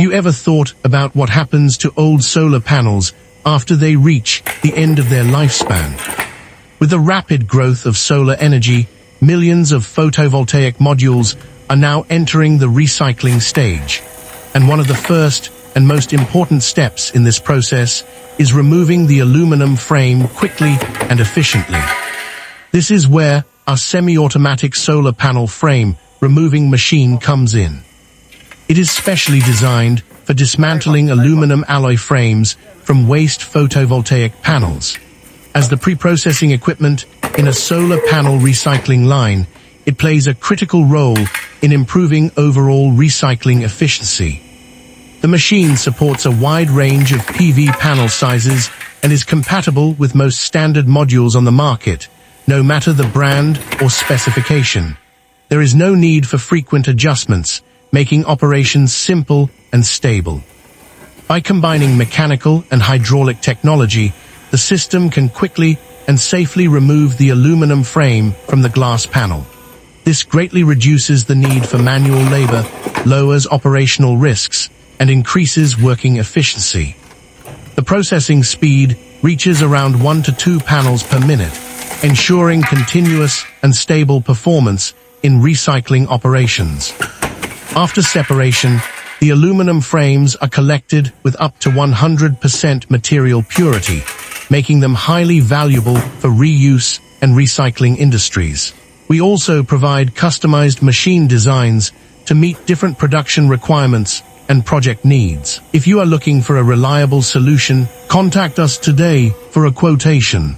you ever thought about what happens to old solar panels after they reach the end of their lifespan? With the rapid growth of solar energy, millions of photovoltaic modules are now entering the recycling stage. And one of the first and most important steps in this process is removing the aluminum frame quickly and efficiently. This is where our semi-automatic solar panel frame removing machine comes in. It is specially designed for dismantling aluminum alloy frames from waste photovoltaic panels. As the pre-processing equipment in a solar panel recycling line, it plays a critical role in improving overall recycling efficiency. The machine supports a wide range of PV panel sizes and is compatible with most standard modules on the market, no matter the brand or specification. There is no need for frequent adjustments, making operations simple and stable. By combining mechanical and hydraulic technology, the system can quickly and safely remove the aluminum frame from the glass panel. This greatly reduces the need for manual labor, lowers operational risks, and increases working efficiency. The processing speed reaches around 1 to 2 panels per minute, ensuring continuous and stable performance in recycling operations. After separation, the aluminum frames are collected with up to 100% material purity, making them highly valuable for reuse and recycling industries. We also provide customized machine designs to meet different production requirements and project needs. If you are looking for a reliable solution, contact us today for a quotation.